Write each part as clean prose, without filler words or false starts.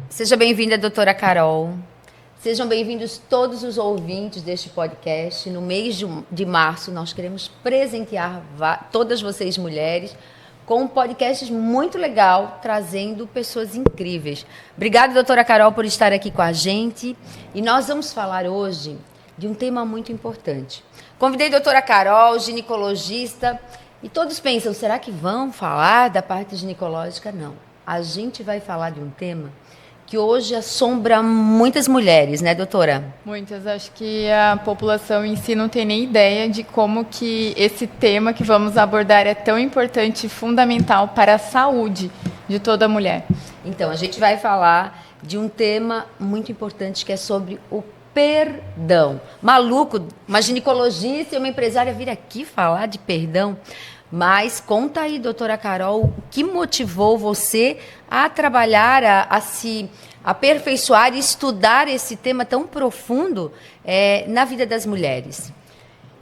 Seja bem-vinda, doutora Carol. Sejam bem-vindos todos os ouvintes deste podcast. No mês de março, nós queremos presentear todas vocês mulheres com um podcast muito legal, trazendo pessoas incríveis. Obrigada, doutora Carol, por estar aqui com a gente. E nós vamos falar hoje de um tema muito importante. Convidei a doutora Carol, ginecologista, e todos pensam, será que vão falar da parte ginecológica? Não. A gente vai falar de um tema que hoje assombra muitas mulheres, né, doutora? Muitas. Acho que a população em si não tem nem ideia de como que esse tema que vamos abordar é tão importante e fundamental para a saúde de toda mulher. Então, a gente vai falar de um tema muito importante que é sobre o perdão. Maluco, uma ginecologista e uma empresária vir aqui falar de perdão. Mas conta aí, doutora Carol, o que motivou você a trabalhar, a se aperfeiçoar e estudar esse tema tão profundo na vida das mulheres?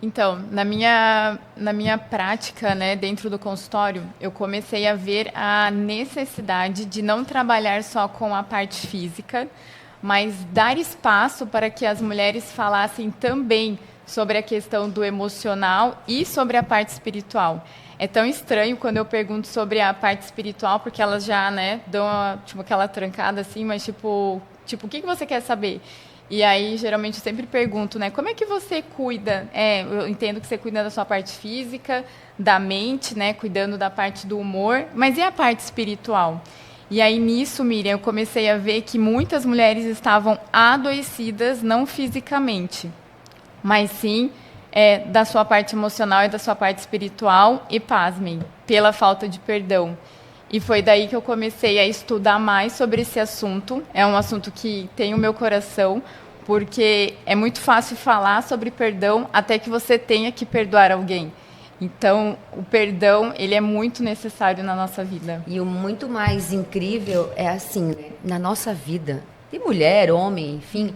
Então, na minha prática, né, dentro do consultório, eu comecei a ver a necessidade de não trabalhar só com a parte física, mas dar espaço para que as mulheres falassem também sobre a questão do emocional e sobre a parte espiritual. É tão estranho quando eu pergunto sobre a parte espiritual, porque elas já, né, dão aquela trancada assim, mas tipo, o que você quer saber? E aí, geralmente, eu sempre pergunto, né, como é que você cuida? Eu entendo que você cuida da sua parte física, da mente, né, cuidando da parte do humor, mas e a parte espiritual? E aí, nisso, Miriam, eu comecei a ver que muitas mulheres estavam adoecidas, não fisicamente, mas sim da sua parte emocional e da sua parte espiritual, e pasmem, pela falta de perdão. E foi daí que eu comecei a estudar mais sobre esse assunto. É um assunto que tem o meu coração, porque é muito fácil falar sobre perdão até que você tenha que perdoar alguém. Então, o perdão, ele é muito necessário na nossa vida. E o muito mais incrível é assim, né? Na nossa vida, de mulher, homem, enfim,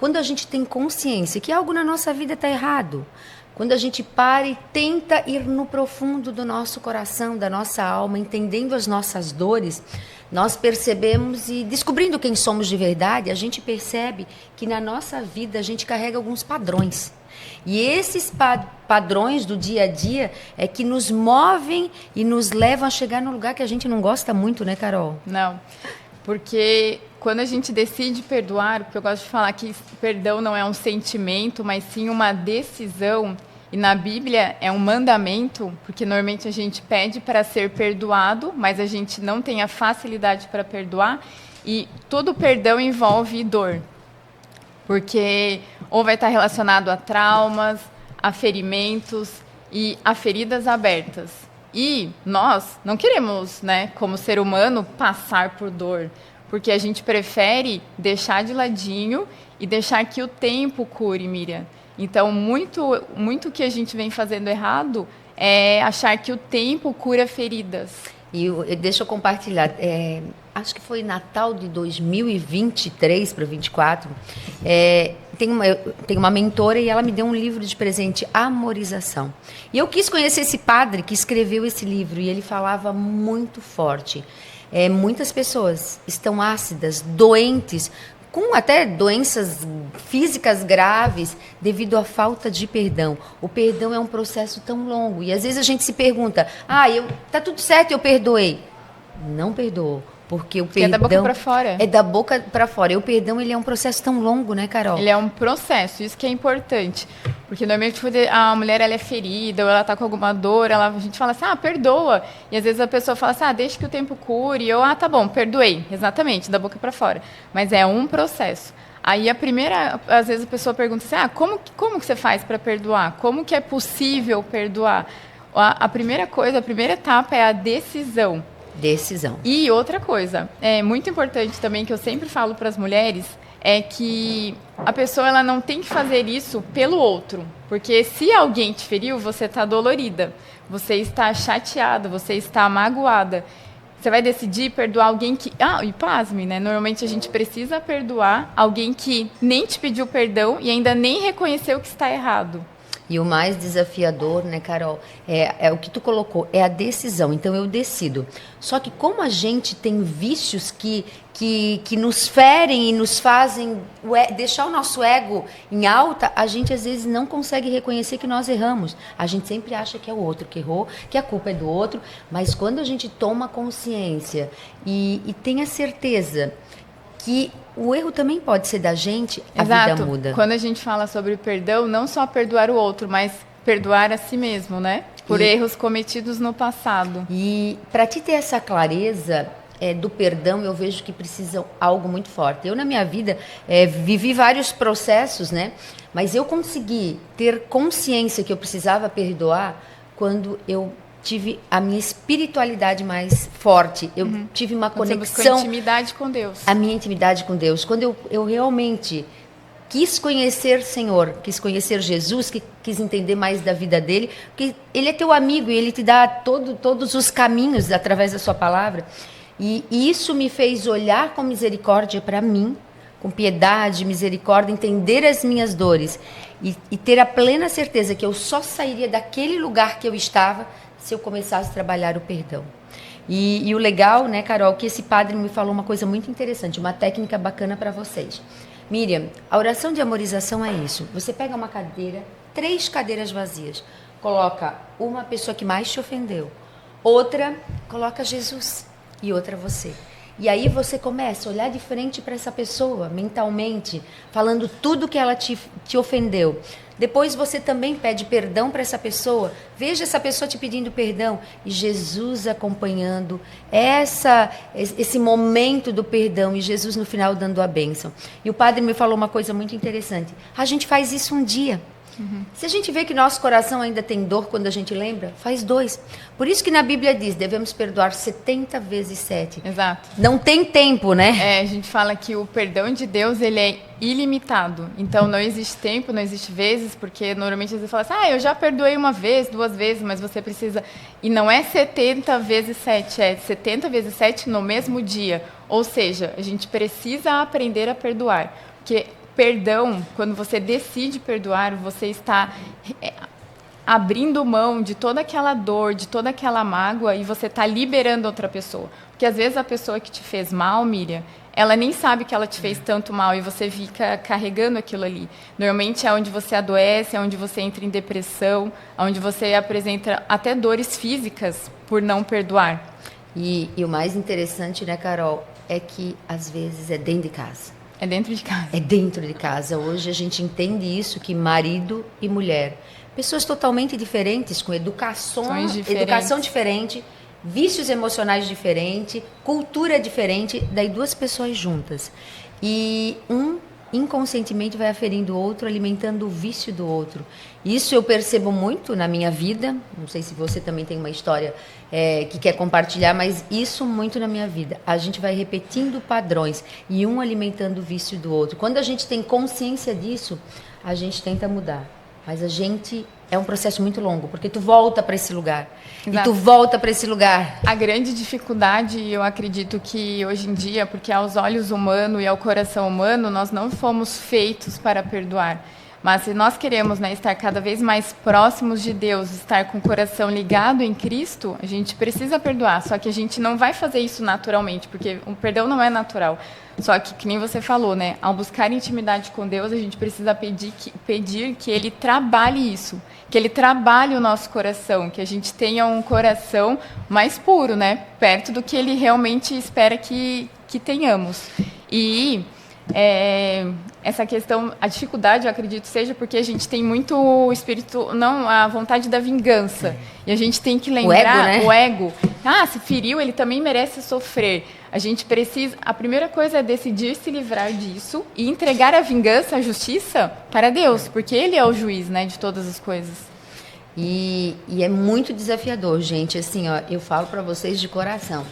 quando a gente tem consciência que algo na nossa vida está errado, quando a gente para e tenta ir no profundo do nosso coração, da nossa alma, entendendo as nossas dores, nós percebemos e descobrindo quem somos de verdade, a gente percebe que na nossa vida a gente carrega alguns padrões. E esses padrões do dia a dia é que nos movem e nos levam a chegar no lugar que a gente não gosta muito, né, Carol? Não, porque quando a gente decide perdoar, porque eu gosto de falar que perdão não é um sentimento, mas sim uma decisão, e na Bíblia é um mandamento, porque normalmente a gente pede para ser perdoado, mas a gente não tem a facilidade para perdoar, e todo perdão envolve dor, porque ou vai estar relacionado a traumas, a ferimentos e a feridas abertas. E nós não queremos, né, como ser humano, passar por dor, porque a gente prefere deixar de ladinho e deixar que o tempo cure, Miriam. Então, muito que a gente vem fazendo errado é achar que o tempo cura feridas. E deixa eu compartilhar. Acho que foi Natal de 2023 para 2024. Eu tenho uma mentora e ela me deu um livro de presente, Amorização. E eu quis conhecer esse padre que escreveu esse livro e ele falava muito forte. Muitas pessoas estão ácidas, doentes, com até doenças físicas graves devido à falta de perdão. O perdão é um processo tão longo e às vezes a gente se pergunta, tá tudo certo, eu perdoei. Não perdoou, porque o perdão... é da boca para fora. É da boca para fora. E o perdão, ele é um processo tão longo, né, Carol? Ele é um processo, isso que é importante. Porque normalmente quando a mulher ela é ferida ou ela está com alguma dor, a gente fala assim, perdoa. E às vezes a pessoa fala assim, deixa que o tempo cure. Ou, tá bom, perdoei. Exatamente, da boca para fora. Mas é um processo. Aí às vezes a pessoa pergunta assim, como que você faz para perdoar? Como que é possível perdoar? A primeira etapa é a decisão. Decisão. E outra coisa, é muito importante também, que eu sempre falo para as mulheres, é que a pessoa ela não tem que fazer isso pelo outro. Porque se alguém te feriu, você está dolorida, você está chateada, você está magoada. Você vai decidir perdoar alguém que... e pasme, né? Normalmente a gente precisa perdoar alguém que nem te pediu perdão e ainda nem reconheceu que está errado. E o mais desafiador, né, Carol, é o que tu colocou, é a decisão. Então, eu decido. Só que como a gente tem vícios que nos ferem e nos fazem deixar o nosso ego em alta, a gente às vezes não consegue reconhecer que nós erramos. A gente sempre acha que é o outro que errou, que a culpa é do outro. Mas quando a gente toma consciência e tem a certeza que o erro também pode ser da gente, a vida muda. Quando a gente fala sobre perdão, não só perdoar o outro, mas perdoar a si mesmo, né? Por erros cometidos no passado. E para te ter essa clareza do perdão, eu vejo que precisa algo muito forte. Eu, na minha vida, vivi vários processos, né? Mas eu consegui ter consciência que eu precisava perdoar quando eu tive a minha espiritualidade mais forte. Eu tive uma conexão. A intimidade com Deus. A minha intimidade com Deus. Quando eu realmente quis conhecer Senhor, quis conhecer Jesus, quis entender mais da vida dele, porque ele é teu amigo e ele te dá todos os caminhos através da sua palavra. E isso me fez olhar com misericórdia para mim, com piedade, misericórdia, entender as minhas dores e ter a plena certeza que eu só sairia daquele lugar que eu estava se eu começasse a trabalhar o perdão. E o legal, né, Carol, que esse padre me falou uma coisa muito interessante, uma técnica bacana para vocês. Miriam, a oração de amorização é isso. Você pega uma cadeira, 3 cadeiras vazias, coloca uma pessoa que mais te ofendeu, outra coloca Jesus e outra você. E aí você começa a olhar de frente para essa pessoa, mentalmente, falando tudo que ela te ofendeu. Depois você também pede perdão para essa pessoa. Veja essa pessoa te pedindo perdão. E Jesus acompanhando esse momento do perdão. E Jesus no final dando a bênção. E o padre me falou uma coisa muito interessante. A gente faz isso um dia. Se a gente vê que nosso coração ainda tem dor quando a gente lembra, faz 2. Por isso que na Bíblia diz, devemos perdoar 70 vezes 7. Exato. Não tem tempo, né? A gente fala que o perdão de Deus, ele é ilimitado. Então, não existe tempo, não existe vezes, porque normalmente você fala assim, eu já perdoei 1 vez, 2 vezes, mas você precisa... E não é 70 vezes 7, é 70 vezes 7 no mesmo dia. Ou seja, a gente precisa aprender a perdoar. Porque... Perdão, quando você decide perdoar, você está abrindo mão de toda aquela dor, de toda aquela mágoa e você está liberando outra pessoa. Porque às vezes a pessoa que te fez mal, Miriam, ela nem sabe que ela te fez tanto mal e você fica carregando aquilo ali. Normalmente é onde você adoece, é onde você entra em depressão, é onde você apresenta até dores físicas por não perdoar. E o mais interessante, né, Carol, é que às vezes é dentro de casa. É dentro de casa. É dentro de casa. Hoje a gente entende isso, que marido e mulher, pessoas totalmente diferentes, com educação diferente, vícios emocionais diferentes, cultura diferente, daí 2 pessoas juntas. E inconscientemente vai aferindo o outro, alimentando o vício do outro. Isso eu percebo muito na minha vida, não sei se você também tem uma história que quer compartilhar, mas isso muito na minha vida. A gente vai repetindo padrões e um alimentando o vício do outro. Quando a gente tem consciência disso, a gente tenta mudar. Mas a gente... É um processo muito longo, porque tu volta para esse lugar. Exato. E tu volta para esse lugar. A grande dificuldade, eu acredito que hoje em dia, porque aos olhos humanos e ao coração humano, nós não fomos feitos para perdoar. Mas se nós queremos, né, estar cada vez mais próximos de Deus, estar com o coração ligado em Cristo, a gente precisa perdoar. Só que a gente não vai fazer isso naturalmente, porque o perdão não é natural. Só que nem você falou, né? Ao buscar intimidade com Deus, a gente precisa pedir que Ele trabalhe isso, que Ele trabalhe o nosso coração, que a gente tenha um coração mais puro, né? Perto do que Ele realmente espera que tenhamos. E essa questão, a dificuldade, eu acredito, seja porque a gente tem muito espírito, a vontade da vingança. E a gente tem que lembrar o ego. Se feriu, ele também merece sofrer. A gente precisa, a primeira coisa é decidir se livrar disso e entregar a vingança, a justiça para Deus, porque Ele é o juiz, né, de todas as coisas. E é muito desafiador, gente. Assim, ó, eu falo para vocês de coração.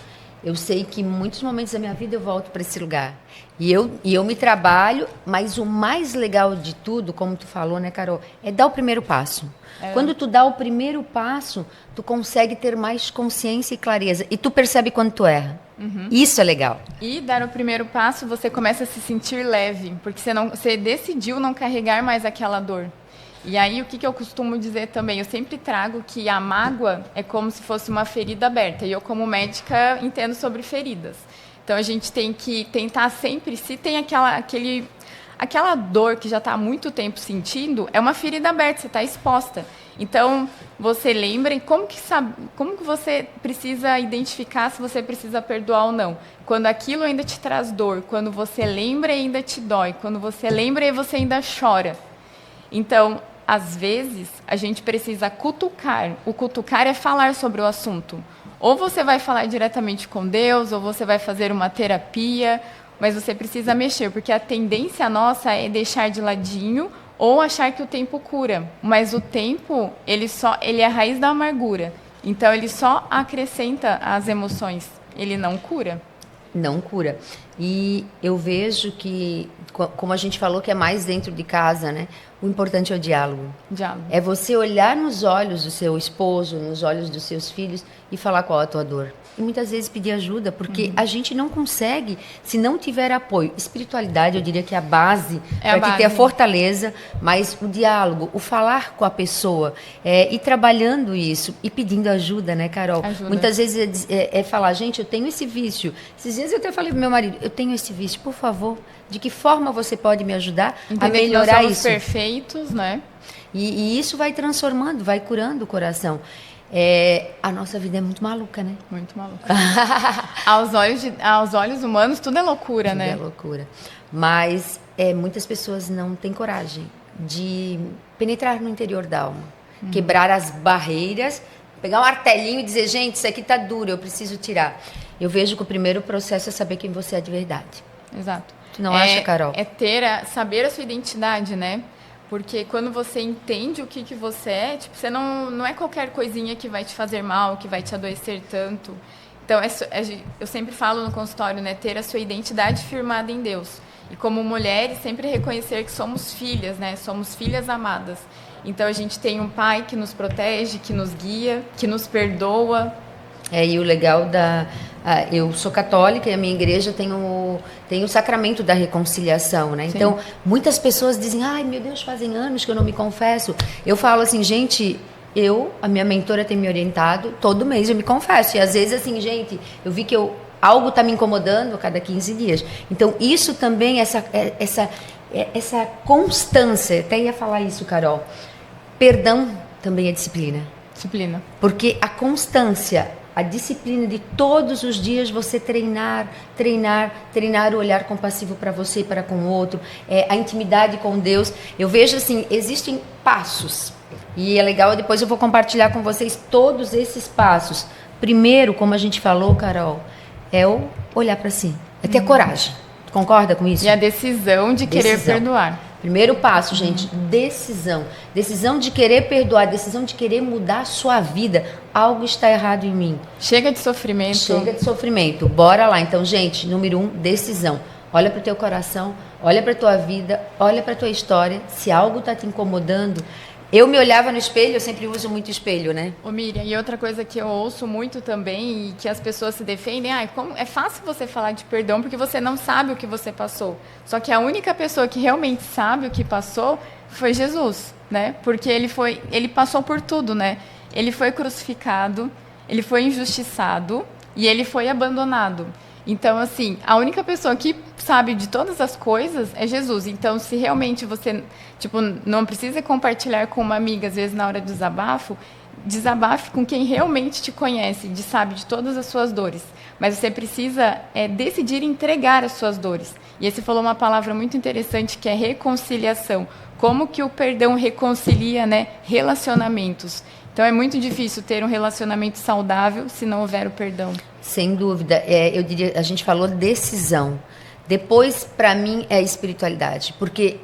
Eu sei que em muitos momentos da minha vida eu volto para esse lugar. E eu me trabalho, mas o mais legal de tudo, como tu falou, né, Carol, é dar o primeiro passo. Quando tu dá o primeiro passo, tu consegue ter mais consciência e clareza. E tu percebe quando tu erra. Isso é legal. E dar o primeiro passo, você começa a se sentir leve, porque você decidiu não carregar mais aquela dor. E aí, o que eu costumo dizer também? Eu sempre trago que a mágoa é como se fosse uma ferida aberta. E eu, como médica, entendo sobre feridas. Então, a gente tem que tentar sempre, se tem aquela dor que já está há muito tempo sentindo, é uma ferida aberta, você está exposta. Então, você lembra como que você precisa identificar se você precisa perdoar ou não. Quando aquilo ainda te traz dor, quando você lembra e ainda te dói, quando você lembra e você ainda chora. Então, às vezes, a gente precisa cutucar. O cutucar é falar sobre o assunto. Ou você vai falar diretamente com Deus, ou você vai fazer uma terapia, mas você precisa mexer, porque a tendência nossa é deixar de ladinho ou achar que o tempo cura. Mas o tempo, ele é a raiz da amargura. Então, ele só acrescenta as emoções, ele não cura. Não cura. E eu vejo que, como a gente falou, que é mais dentro de casa, né? O importante é o diálogo. Diálogo. É você olhar nos olhos do seu esposo, nos olhos dos seus filhos e falar qual é a tua dor. E muitas vezes pedir ajuda, porque a gente não consegue se não tiver apoio. Espiritualidade, eu diria que é a base para ter a fortaleza, mas o diálogo, o falar com a pessoa, ir trabalhando isso e pedindo ajuda, né, Carol? Ajuda. Muitas vezes é falar, gente, eu tenho esse vício. Esses dias eu até falei pro meu marido, eu tenho esse vício, por favor, de que forma você pode me ajudar a melhorar que nós somos isso? Perfeitos, né? E isso vai transformando, vai curando o coração. A nossa vida é muito maluca, né? Muito maluca. aos olhos humanos, tudo é loucura, tudo né? É loucura. Mas muitas pessoas não têm coragem de penetrar no interior da alma, quebrar as barreiras, pegar um martelinho e dizer, gente, isso aqui tá duro, eu preciso tirar. Eu vejo que o primeiro processo é saber quem você é de verdade. Exato. Tu não acha, Carol? Saber a sua identidade, né? Porque quando você entende o que você é, tipo, você não é qualquer coisinha que vai te fazer mal, que vai te adoecer tanto. Então, eu sempre falo no consultório, né? Ter a sua identidade firmada em Deus. E como mulheres, sempre reconhecer que somos filhas, né? Somos filhas amadas. Então, a gente tem um pai que nos protege, que nos guia, que nos perdoa. E o legal eu sou católica e a minha igreja tem o sacramento da reconciliação, né? Sim. Então, muitas pessoas dizem, ai, meu Deus, fazem anos que eu não me confesso. Eu falo assim, gente, a minha mentora tem me orientado, todo mês eu me confesso. E às vezes, assim, gente, eu vi que algo está me incomodando a cada 15 dias. Então, isso também, essa constância, até ia falar isso, Carol. Perdão também é disciplina. Disciplina. Porque a constância, a disciplina de todos os dias você treinar o olhar compassivo para você e para com o outro, a intimidade com Deus. Eu vejo assim, existem passos. E é legal, depois eu vou compartilhar com vocês todos esses passos. Primeiro, como a gente falou, Carol, é o olhar para si. É ter coragem. Concorda com isso? E a decisão de querer perdoar. Primeiro passo, gente, decisão. Decisão de querer perdoar, decisão de querer mudar a sua vida. Algo está errado em mim. Chega de sofrimento. Chega de sofrimento. Bora lá. Então, gente, número 1, decisão. Olha para o teu coração, olha para a tua vida, olha para a tua história. Se algo está te incomodando... Eu me olhava no espelho, eu sempre uso muito espelho, né? Ô Miriam, e outra coisa que eu ouço muito também e que as pessoas se defendem, como é fácil você falar de perdão porque você não sabe o que você passou. Só que a única pessoa que realmente sabe o que passou foi Jesus, né? Porque ele passou por tudo, né? Ele foi crucificado, ele foi injustiçado e ele foi abandonado. Então, assim, a única pessoa que sabe de todas as coisas é Jesus. Então, se realmente você, não precisa compartilhar com uma amiga, às vezes, na hora do desabafe com quem realmente te conhece, sabe de todas as suas dores. Mas você precisa decidir entregar as suas dores. E aí você falou uma palavra muito interessante, que é reconciliação. Como que o perdão reconcilia, né, relacionamentos? Então, é muito difícil ter um relacionamento saudável se não houver o perdão. Sem dúvida. Eu diria, a gente falou decisão. Depois, para mim, é espiritualidade. Porque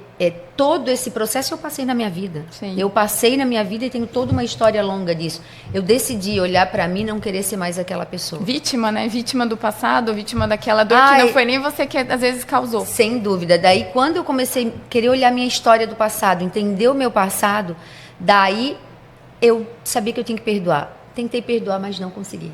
todo esse processo eu passei na minha vida. Sim. Eu passei na minha vida e tenho toda uma história longa disso. Eu decidi olhar para mim e não querer ser mais aquela pessoa. Vítima, né? Vítima do passado, vítima daquela dor que não foi nem você que às vezes causou. Sem dúvida. Daí, quando eu comecei a querer olhar minha história do passado, entender o meu passado, daí eu sabia que eu tinha que perdoar. Tentei perdoar, mas não consegui.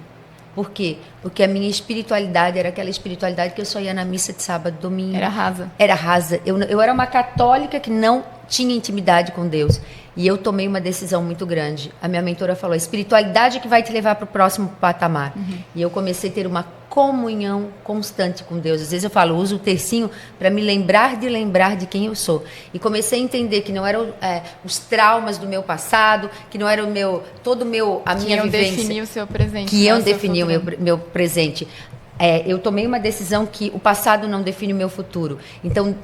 Por quê? Porque a minha espiritualidade era aquela espiritualidade que eu só ia na missa de sábado, domingo. Era rasa. Era rasa. Eu era uma católica que não tinha intimidade com Deus. E eu tomei uma decisão muito grande. A minha mentora falou, a espiritualidade é que vai te levar para o próximo patamar. E eu comecei a ter uma comunhão constante com Deus. Às vezes eu falo, uso o tercinho para me lembrar de quem eu sou. E comecei a entender que não eram os traumas do meu passado, que não era a minha vivência. Que iam definir o seu presente. Que iam definir o meu presente. Eu tomei uma decisão que o passado não define o meu futuro. Então,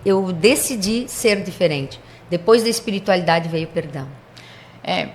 eu decidi ser diferente. Depois da espiritualidade veio o perdão.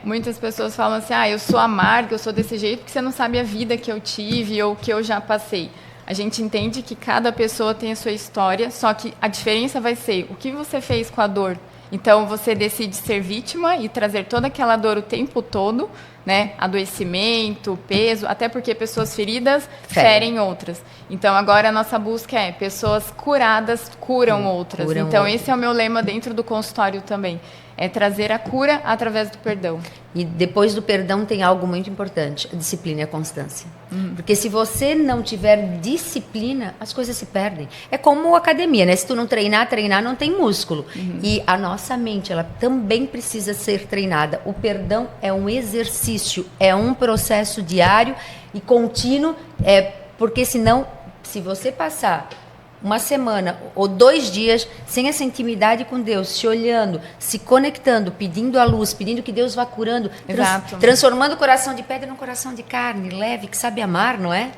Muitas pessoas falam assim, eu sou amarga, eu sou desse jeito porque você não sabe a vida que eu tive ou que eu já passei. A gente entende que cada pessoa tem a sua história, só que a diferença vai ser o que você fez com a dor. Então, você decide ser vítima e trazer toda aquela dor o tempo todo, né? Adoecimento, peso, até porque pessoas feridas ferem outras. Então, agora a nossa busca é pessoas curadas curam outras. Então, esse é o meu lema dentro do consultório também. É trazer a cura através do perdão. E depois do perdão tem algo muito importante, a disciplina e a constância. Porque se você não tiver disciplina, as coisas se perdem. É como academia, né? Se tu não treinar, não tem músculo. E a nossa mente, ela também precisa ser treinada. O perdão é um exercício, é um processo diário e contínuo, porque senão, se você passar uma semana ou 2 dias sem essa intimidade com Deus, se olhando, se conectando, pedindo a luz, pedindo que Deus vá curando, transformando o coração de pedra num coração de carne, leve, que sabe amar, não é?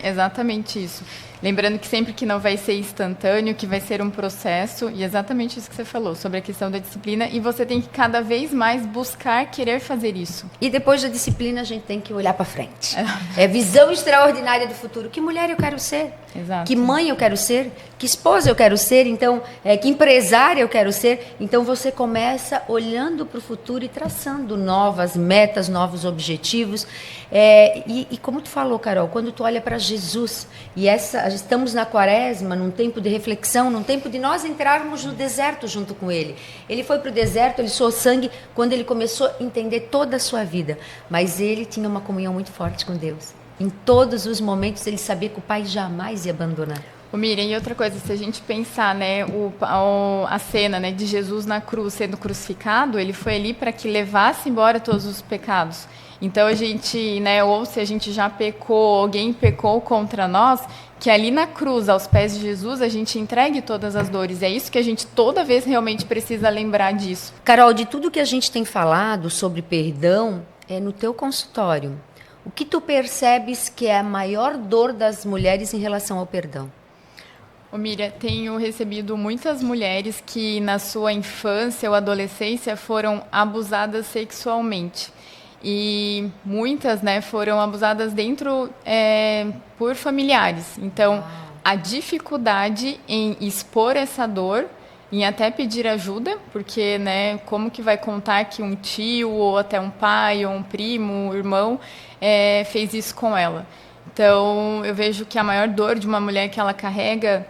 Exatamente isso. Lembrando que sempre que não vai ser instantâneo, que vai ser um processo, e exatamente isso que você falou, sobre a questão da disciplina, e você tem que cada vez mais buscar querer fazer isso. E depois da disciplina a gente tem que olhar para frente. Visão extraordinária do futuro. Que mulher eu quero ser? Exato. Que mãe eu quero ser? Que esposa eu quero ser? Então, que empresária eu quero ser? Então você começa olhando para o futuro e traçando novas metas, novos objetivos. E como tu falou, Carol, quando tu olha para Jesus, e estamos na quaresma, num tempo de reflexão, num tempo de nós entrarmos no deserto junto com ele. Ele foi para o deserto, ele suou sangue quando ele começou a entender toda a sua vida. Mas ele tinha uma comunhão muito forte com Deus. Em todos os momentos ele sabia que o Pai jamais ia abandonar. Miriam, e outra coisa, se a gente pensar, né, a cena, né, de Jesus na cruz sendo crucificado, ele foi ali para que levasse embora todos os pecados. Então a gente, né, ou se a gente já pecou, alguém pecou contra nós, que ali na cruz, aos pés de Jesus, a gente entregue todas as dores. É isso que a gente toda vez realmente precisa lembrar disso. Carol, de tudo que a gente tem falado sobre perdão, no teu consultório, o que tu percebes que é a maior dor das mulheres em relação ao perdão? Miriam, tenho recebido muitas mulheres que na sua infância ou adolescência foram abusadas sexualmente. E muitas, né, foram abusadas por familiares. Então, a dificuldade em expor essa dor, em até pedir ajuda, porque, né, como que vai contar que um tio, ou até um pai, ou um primo, um irmão, fez isso com ela. Então, eu vejo que a maior dor de uma mulher que ela carrega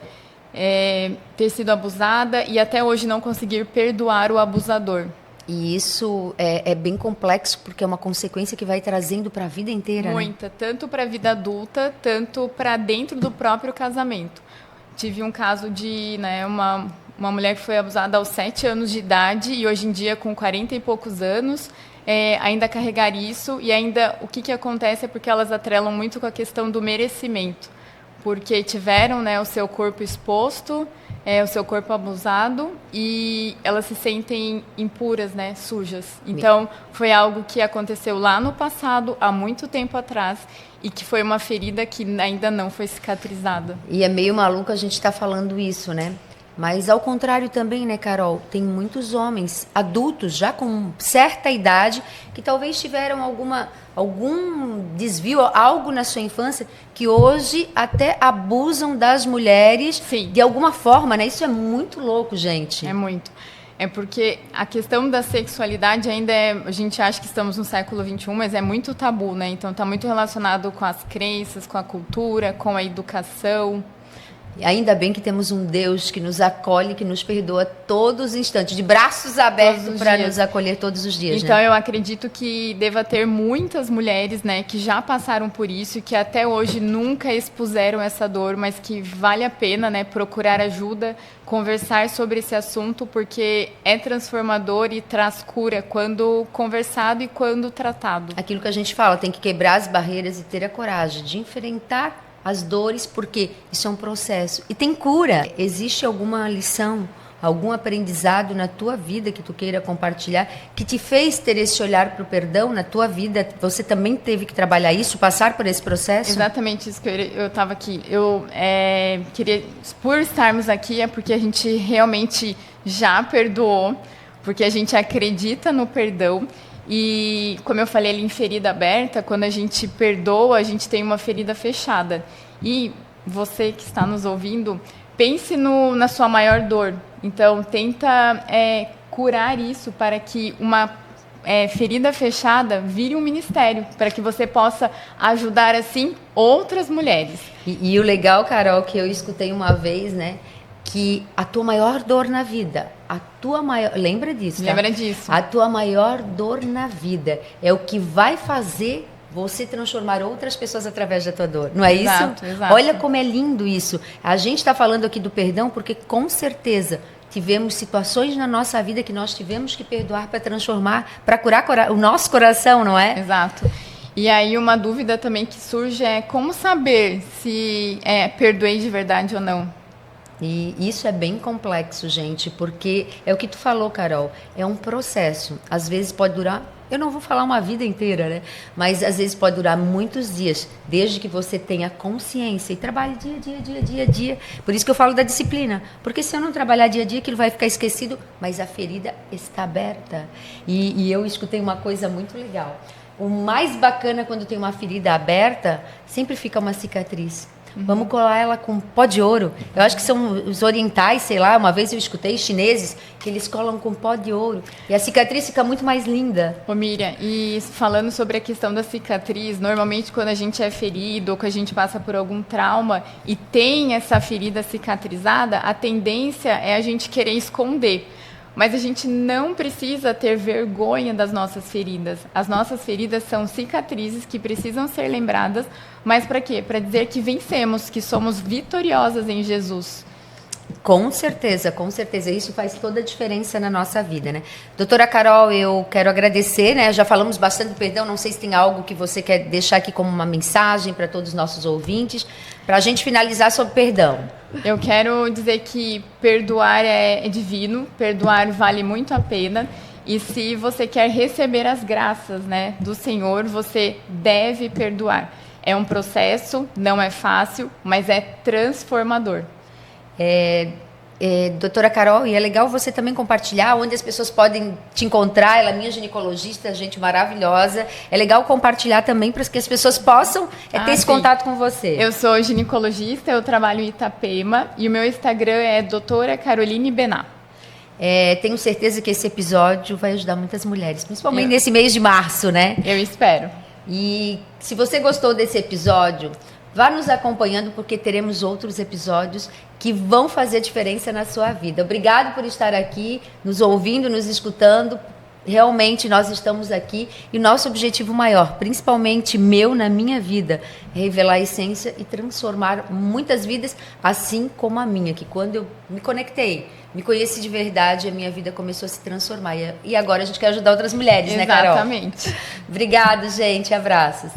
é ter sido abusada e até hoje não conseguir perdoar o abusador. E isso é bem complexo, porque é uma consequência que vai trazendo para a vida inteira. Muita, né? Tanto para a vida adulta, tanto para dentro do próprio casamento. Tive um caso de, né, uma mulher que foi abusada aos 7 anos de idade e hoje em dia, com 40 e poucos anos, ainda carregar isso. E ainda o que acontece é porque elas atrelam muito com a questão do merecimento. Porque tiveram, né, o seu corpo exposto, o seu corpo abusado, e elas se sentem impuras, né, sujas. Então, foi algo que aconteceu lá no passado, há muito tempo atrás, e que foi uma ferida que ainda não foi cicatrizada. E é meio maluco a gente estar falando isso, né? Mas, ao contrário também, né, Carol? Tem muitos homens adultos, já com certa idade, que talvez tiveram algum desvio, algo na sua infância, que hoje até abusam das mulheres. Sim. De alguma forma, né? Isso é muito louco, gente. É muito. É porque a questão da sexualidade ainda a gente acha que estamos no século XXI, mas é muito tabu, né? Então, está muito relacionado com as crenças, com a cultura, com a educação. Ainda bem que temos um Deus que nos acolhe, que nos perdoa todos os instantes, de braços abertos para nos acolher todos os dias. Então, né? Eu acredito que deva ter muitas mulheres, né, que já passaram por isso e que até hoje nunca expuseram essa dor, mas que vale a pena, né, procurar ajuda, conversar sobre esse assunto, porque é transformador e traz cura quando conversado e quando tratado. Aquilo que a gente fala, tem que quebrar as barreiras e ter a coragem de enfrentar as dores, porque isso é um processo. E tem cura. Existe alguma lição, algum aprendizado na tua vida que tu queira compartilhar, que te fez ter esse olhar para o perdão na tua vida? Você também teve que trabalhar isso, passar por esse processo? Exatamente isso que eu estava aqui. Eu queria, por estarmos aqui, é porque a gente realmente já perdoou, porque a gente acredita no perdão. E, como eu falei ali em ferida aberta, quando a gente perdoa, a gente tem uma ferida fechada. E você que está nos ouvindo, pense na sua maior dor. Então, tenta curar isso para que uma ferida fechada vire um ministério, para que você possa ajudar, assim, outras mulheres. E o legal, Carol, que eu escutei uma vez, né? Que a tua maior dor na vida, lembra disso, tá? Lembra disso. A tua maior dor na vida é o que vai fazer você transformar outras pessoas através da tua dor. Não é Exato, isso? exato. Olha como é lindo isso. A gente está falando aqui do perdão porque, com certeza, tivemos situações na nossa vida que nós tivemos que perdoar para transformar, para curar o nosso coração, não é? Exato. E aí uma dúvida também que surge é como saber se perdoei de verdade ou não. E isso é bem complexo, gente, porque é o que tu falou, Carol, é um processo. Às vezes pode durar, eu não vou falar uma vida inteira, né? Mas às vezes pode durar muitos dias, desde que você tenha consciência e trabalhe dia a dia. Por isso que eu falo da disciplina, porque se eu não trabalhar dia a dia, aquilo vai ficar esquecido, mas a ferida está aberta. E eu escutei uma coisa muito legal. O mais bacana quando tem uma ferida aberta, sempre fica uma cicatriz. Vamos colar ela com pó de ouro. Eu acho que são os orientais, sei lá, uma vez eu escutei chineses que eles colam com pó de ouro. E a cicatriz fica muito mais linda. Ô Miriam, e falando sobre a questão da cicatriz, normalmente quando a gente é ferido ou que a gente passa por algum trauma e tem essa ferida cicatrizada, a tendência é a gente querer esconder. Mas a gente não precisa ter vergonha das nossas feridas. As nossas feridas são cicatrizes que precisam ser lembradas. Mas para quê? Para dizer que vencemos, que somos vitoriosas em Jesus. Com certeza, com certeza. Isso faz toda a diferença na nossa vida, né? Doutora Carol, eu quero agradecer, né? Já falamos bastante do perdão, não sei se tem algo que você quer deixar aqui como uma mensagem para todos os nossos ouvintes, para a gente finalizar sobre perdão. Eu quero dizer que perdoar é divino, perdoar vale muito a pena. E se você quer receber as graças, né, do Senhor, você deve perdoar. É um processo, não é fácil, mas é transformador. Doutora Carol, e é legal você também compartilhar onde as pessoas podem te encontrar. Ela é minha ginecologista, gente maravilhosa. É legal compartilhar também para que as pessoas possam ter esse contato com você. Eu sou ginecologista, eu trabalho em Itapema e o meu Instagram é doutora Caroline Bená. Tenho certeza que esse episódio vai ajudar muitas mulheres, principalmente nesse mês de março, né? Eu espero. E se você gostou desse episódio, vá nos acompanhando, porque teremos outros episódios que vão fazer diferença na sua vida. Obrigado por estar aqui, nos ouvindo, nos escutando. Realmente nós estamos aqui e o nosso objetivo maior, principalmente na minha vida, é revelar a essência e transformar muitas vidas, assim como a minha, que quando eu me conectei, me conheci de verdade, a minha vida começou a se transformar. E agora a gente quer ajudar outras mulheres, né, Carol? Exatamente. Obrigada, gente. Abraços.